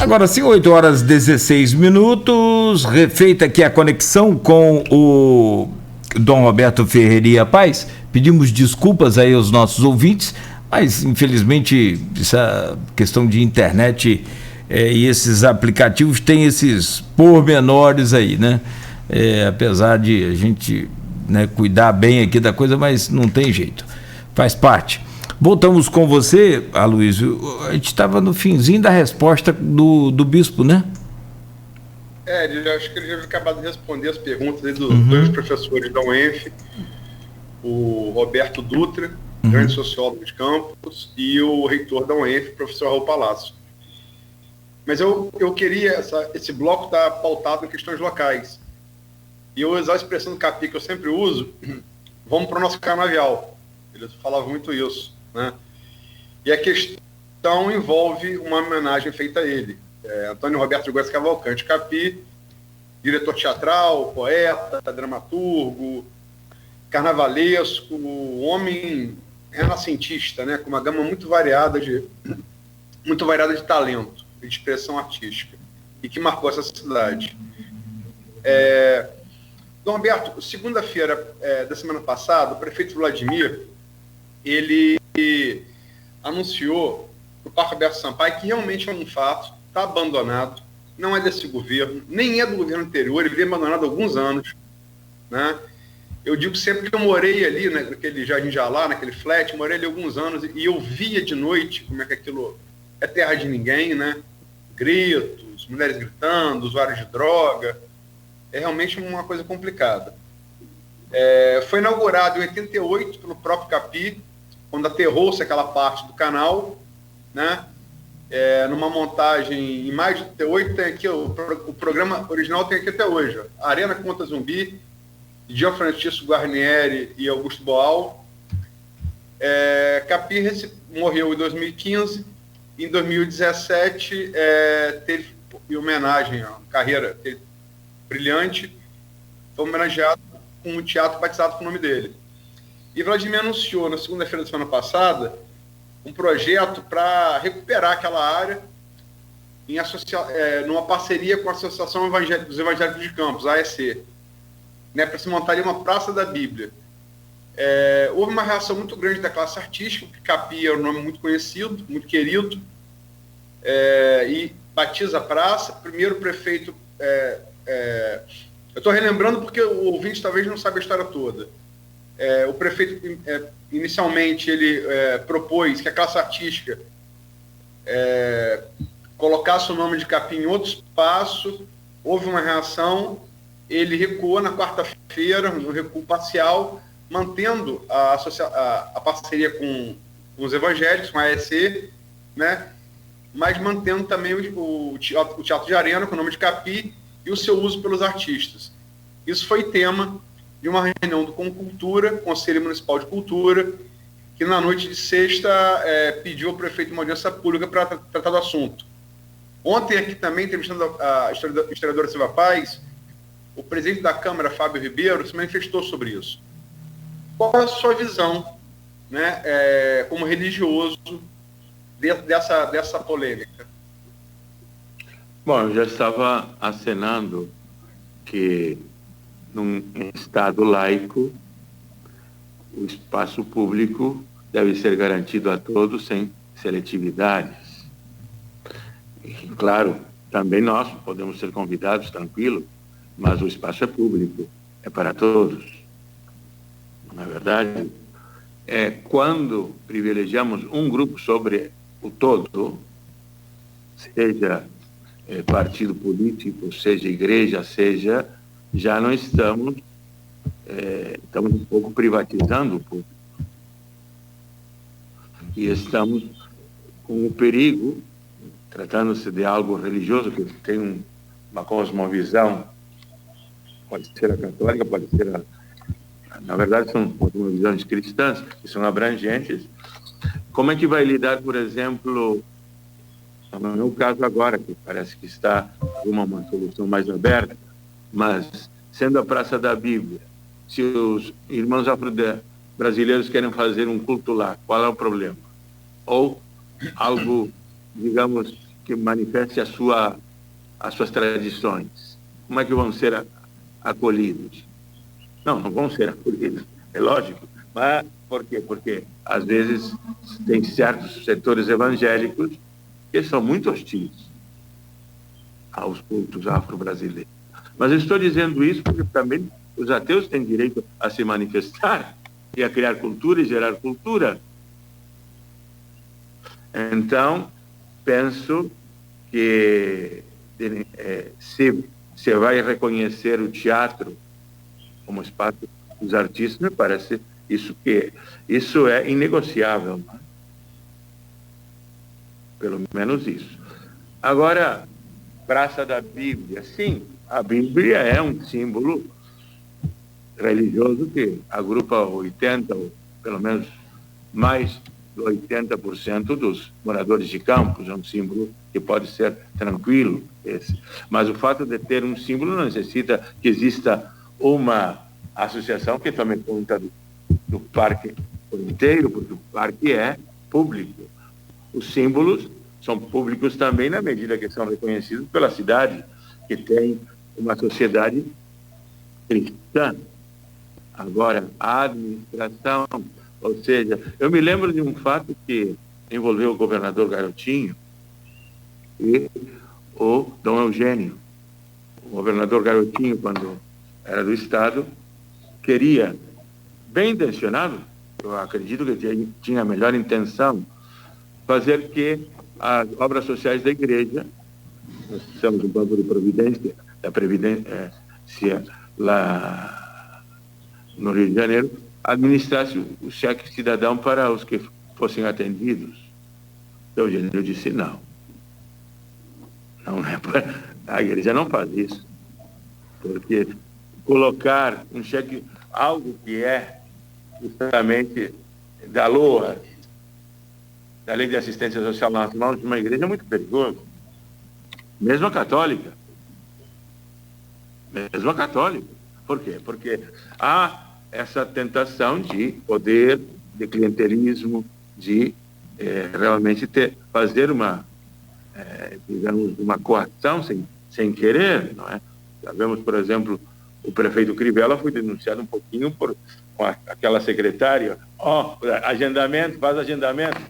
Agora sim, 8h16, refeita aqui a conexão com o Dom Roberto Ferreira Paz. Pedimos desculpas aí aos nossos ouvintes, mas infelizmente essa questão de internet e esses aplicativos têm esses pormenores aí, né? Apesar de a gente, né, cuidar bem aqui da coisa, mas não tem jeito, faz parte. Voltamos com você, Aloysio. A gente estava no finzinho da resposta do bispo, né? Acho que ele já acabou de responder as perguntas aí dos dois professores da UENF, o Roberto Dutra, grande sociólogo de Campos, e o reitor da UENF, professor Raul Palácio. Mas eu queria, esse bloco está pautado em questões locais. E eu usar a expressão do Capi que eu sempre uso, vamos para o nosso canavial. Ele falava muito isso, né? E a questão envolve uma homenagem feita a ele. Antônio Roberto de Góes Cavalcante Capi, diretor teatral, poeta, dramaturgo, carnavalesco, homem renascentista, né? Com uma gama muito variada de talento, de expressão artística, e que marcou essa cidade. Dom Roberto, segunda-feira da semana passada, o prefeito Vladimir, ele anunciou para o Parque Alberto Sampaio que realmente é um fato, está abandonado, não é desse governo, nem é do governo anterior, ele vem abandonado há alguns anos, né? Eu digo sempre que eu morei ali, né, naquele Jardim Jalá, naquele flat, morei ali alguns anos, e eu via de noite como é que aquilo é terra de ninguém, né? Gritos, mulheres gritando, usuários de droga, é realmente uma coisa complicada. Foi inaugurado em 88 pelo próprio Capi, quando aterrou-se aquela parte do canal, né? Numa montagem em mais de 88, tem aqui, o programa original tem aqui até hoje, ó, Arena contra Zumbi, de Gian Francisco Guarnieri e Augusto Boal. Capi morreu em 2015, em 2017 teve, em homenagem à carreira brilhante, foi homenageado com um teatro batizado com o nome dele. E Vladimir anunciou na segunda-feira da semana passada um projeto para recuperar aquela área numa parceria com a Associação dos Evangélicos de Campos, a AEC, né, para se montar ali uma Praça da Bíblia. Houve uma reação muito grande da classe artística, porque Capi é um nome muito conhecido, muito querido, e batiza a praça. Primeiro o prefeito... eu estou relembrando porque o ouvinte talvez não saiba a história toda. O prefeito, inicialmente, ele propôs que a classe artística colocasse o nome de Capi em outro espaço. Houve uma reação, ele recuou na quarta-feira, no recuo parcial, mantendo a parceria com os evangélicos, com a AEC, né? Mas mantendo também o Teatro de Arena, com o nome de Capi, e o seu uso pelos artistas. Isso foi tema de uma reunião do Concultura, Conselho Municipal de Cultura, que na noite de sexta pediu ao prefeito uma audiência pública para tratar do assunto. Ontem aqui também, entrevistando a historiadora Silva Paz, o presidente da Câmara, Fábio Ribeiro, se manifestou sobre isso. Qual é a sua visão, né, como religioso dessa polêmica? Bom, eu já estava acenando que num Estado laico o espaço público deve ser garantido a todos sem seletividades. E, claro, também nós podemos ser convidados, tranquilo, mas o espaço é público, é para todos. Na verdade, quando privilegiamos um grupo sobre o todo, seja partido político, seja igreja, seja, já não estamos um pouco privatizando o público. E estamos com o perigo, tratando-se de algo religioso, que tem uma cosmovisão, pode ser a católica, pode ser na verdade são cosmovisões cristãs, que são abrangentes. Como é que vai lidar, por exemplo, no meu caso agora, que parece que está uma solução mais aberta, mas sendo a Praça da Bíblia, se os irmãos afro-brasileiros querem fazer um culto lá, qual é o problema? Ou algo, digamos, que manifeste as suas tradições, como é que vão ser acolhidos? Não vão ser acolhidos, é lógico. Mas por quê? Porque, às vezes, tem certos setores evangélicos que são muito hostis aos cultos afro-brasileiros. Mas eu estou dizendo isso porque também os ateus têm direito a se manifestar e a criar cultura e gerar cultura. Então, penso que se vai reconhecer o teatro como espaço dos artistas, me parece isso é inegociável, não é? Pelo menos isso. Agora, Praça da Bíblia, sim, a Bíblia é um símbolo religioso que agrupa 80, ou pelo menos mais de 80% dos moradores de campos, é um símbolo que pode ser tranquilo, esse. Mas o fato de ter um símbolo não necessita que exista uma associação que tome conta do parque inteiro, porque o parque é público. Os símbolos são públicos também na medida que são reconhecidos pela cidade, que tem uma sociedade cristã. Agora, a administração, ou seja, eu me lembro de um fato que envolveu o governador Garotinho e o Dom Eugênio. O governador Garotinho, quando era do Estado, queria, bem intencionado, eu acredito que tinha a melhor intenção, fazer que as obras sociais da igreja, nós temos um banco de providência, da Previdência lá no Rio de Janeiro, administrasse o cheque cidadão para os que fossem atendidos. Então, eu disse, não é para... A igreja não faz isso, porque colocar um cheque, algo que é justamente da LOA, da Lei de Assistência Social nas mãos de uma igreja é muito perigoso. Mesmo a católica. Por quê? Porque há essa tentação de poder, de clientelismo, de realmente fazer digamos, uma coação sem querer, não é? Sabemos, por exemplo, o prefeito Crivella foi denunciado um pouquinho com aquela secretária, agendamento, faz agendamento.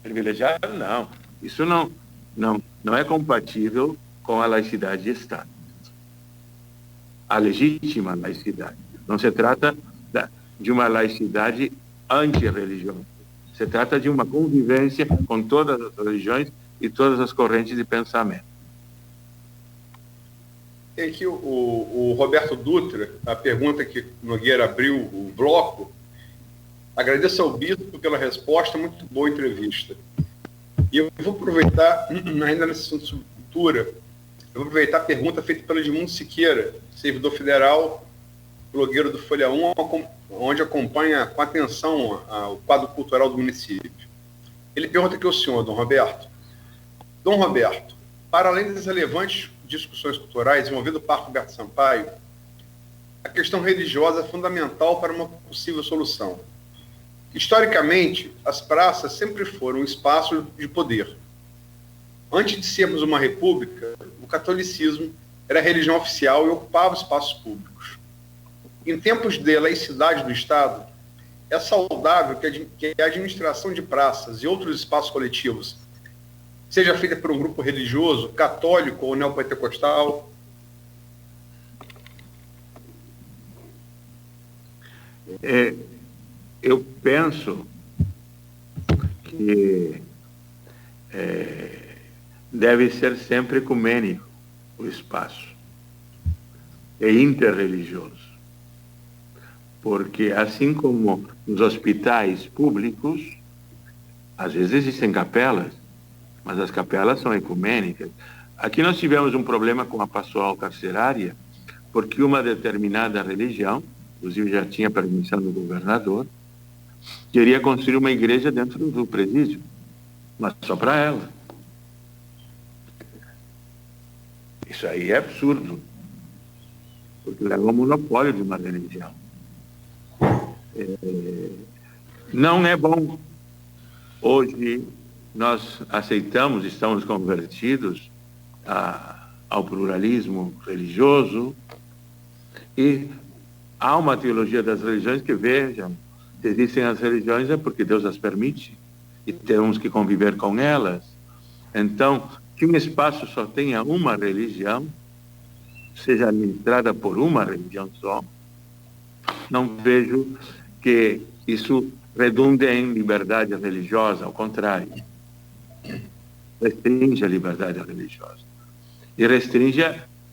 Privilegiado? Não. Isso não é compatível com a laicidade de Estado. A legítima laicidade. Não se trata de uma laicidade antirreligiosa. Se trata de uma convivência com todas as religiões e todas as correntes de pensamento. Tem aqui o Roberto Dutra, a pergunta que Nogueira abriu o bloco. Agradeço ao Bispo pela resposta, muito boa entrevista. E eu vou aproveitar, ainda nesse assunto sobre cultura, eu vou aproveitar a pergunta feita pelo Edmundo Siqueira, servidor federal, blogueiro do Folha 1, onde acompanha com atenção o quadro cultural do município. Ele pergunta aqui ao senhor, Dom Roberto. Dom Roberto, para além das relevantes discussões culturais envolvendo o Parque Roberto Sampaio, a questão religiosa é fundamental para uma possível solução. Historicamente, as praças sempre foram um espaço de poder. Antes de sermos uma república, o catolicismo era a religião oficial e ocupava espaços públicos. Em tempos de laicidade do Estado, é saudável que a administração de praças e outros espaços coletivos seja feita por um grupo religioso, católico ou neopentecostal? Eu penso que deve ser sempre ecumênico o espaço, é interreligioso, porque assim como nos hospitais públicos, às vezes existem capelas, mas as capelas são ecumênicas. Aqui nós tivemos um problema com a pastoral carcerária, porque uma determinada religião, inclusive já tinha permissão do governador, queria construir uma igreja dentro do presídio, mas só para ela. Isso aí é absurdo, porque leva ao monopólio de uma religião. Não é bom hoje nós aceitamos, estamos convertidos ao pluralismo religioso, e há uma teologia das religiões que, vejam, se existem as religiões é porque Deus as permite e temos que conviver com elas. Então, que um espaço só tenha uma religião, seja administrada por uma religião só, não vejo que isso redunde em liberdade religiosa, ao contrário. Restringe a liberdade religiosa. E restringe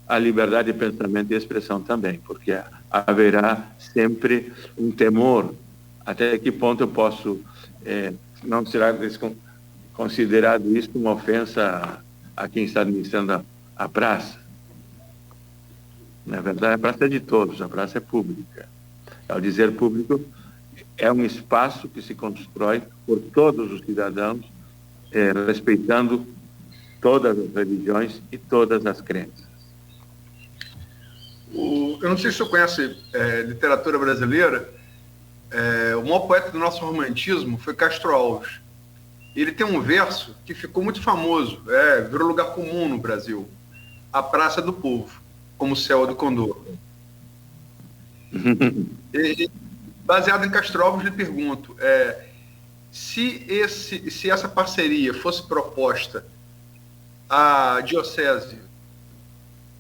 a liberdade de pensamento e expressão também, porque haverá sempre um temor. Até que ponto eu posso... não será considerado isso uma ofensa a quem está administrando a praça? Na verdade, a praça é de todos, a praça é pública. Ao dizer público, é um espaço que se constrói por todos os cidadãos, respeitando todas as religiões e todas as crenças. Eu não sei se você conhece literatura brasileira, o maior poeta do nosso romantismo foi Castro Alves. Ele tem um verso que ficou muito famoso, virou lugar comum no Brasil: a praça do povo, como o céu do condor. E, baseado em Castro Alves, lhe pergunto, se essa parceria fosse proposta à diocese,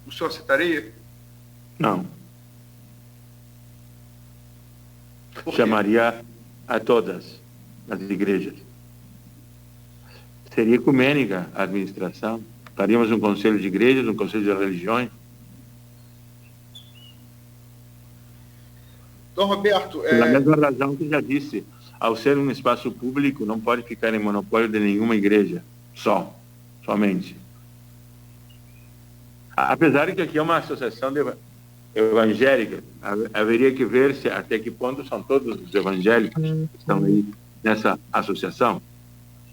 o senhor aceitaria? Não. Chamaria a todas as igrejas. Seria ecumênica a administração. Faríamos um conselho de igrejas, um conselho de religiões. Dom Roberto... Pela mesma razão que já disse, ao ser um espaço público, não pode ficar em monopólio de nenhuma igreja, somente. Apesar de que aqui é uma associação evangélica, haveria que ver se até que ponto são todos os evangélicos que estão aí nessa associação,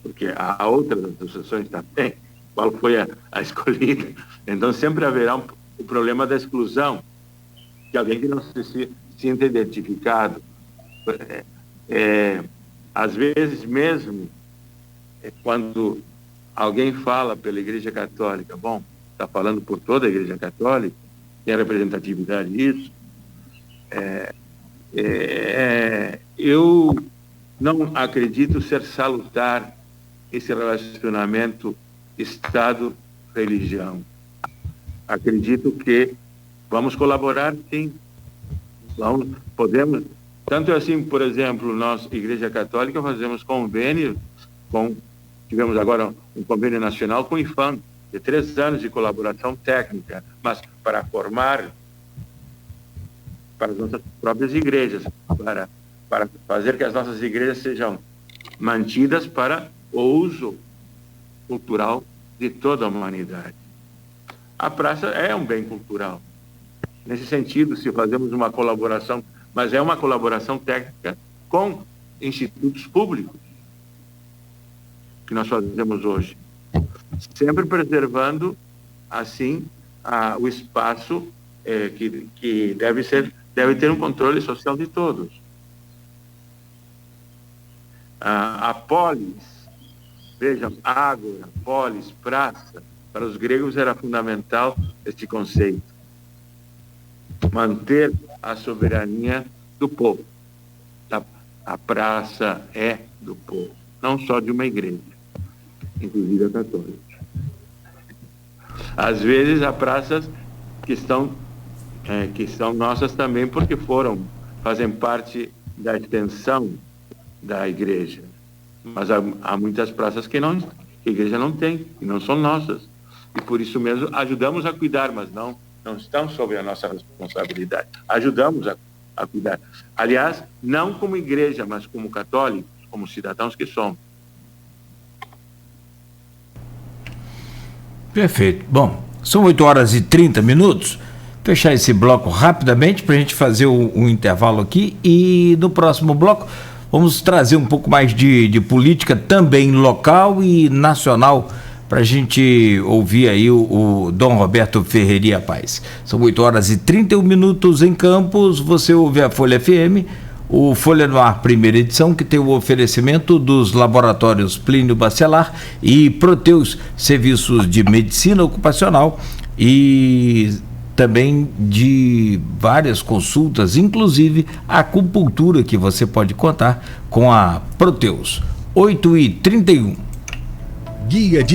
porque há outras associações também, qual foi a escolhida. Então sempre haverá o problema da exclusão, de alguém que não se sinta identificado. Às vezes mesmo, quando alguém fala pela Igreja Católica, bom, está falando por toda a Igreja Católica, tem a representatividade disso, eu não acredito ser salutar esse relacionamento Estado-religião. Acredito que vamos colaborar, sim. Podemos, tanto assim, por exemplo, nós, Igreja Católica, fazemos convênio tivemos agora um convênio nacional com o IFAM, de 3 anos de colaboração técnica, mas para formar para as nossas próprias igrejas, para fazer que as nossas igrejas sejam mantidas para o uso cultural de toda a humanidade. A praça é um bem cultural. Nesse sentido, se fazemos uma colaboração, mas é uma colaboração técnica com institutos públicos, que nós fazemos hoje, sempre preservando, assim, o espaço que deve ter um controle social de todos. A polis, vejam, ágora, polis, praça, para os gregos era fundamental este conceito. Manter a soberania do povo. A praça é do povo, não só de uma igreja, inclusive a católica. Às vezes há praças que são nossas também, porque fazem parte da extensão da igreja. Mas há muitas praças que a igreja não tem, e não são nossas. E por isso mesmo ajudamos a cuidar, mas não estão sob a nossa responsabilidade. Ajudamos a cuidar. Aliás, não como igreja, mas como católicos, como cidadãos que somos. Perfeito. Bom, são 8h30. Fechar esse bloco rapidamente para a gente fazer um intervalo aqui, e no próximo bloco vamos trazer um pouco mais de política também local e nacional, para a gente ouvir aí o Dom Roberto Ferreira Paz. São 8h31 em Campos, você ouve a Folha FM o Folha no Ar, primeira edição, que tem o oferecimento dos laboratórios Plínio Bacelar e Proteus, serviços de medicina ocupacional e também de várias consultas, inclusive a acupuntura, que você pode contar com a Proteus. 8h31. Guia de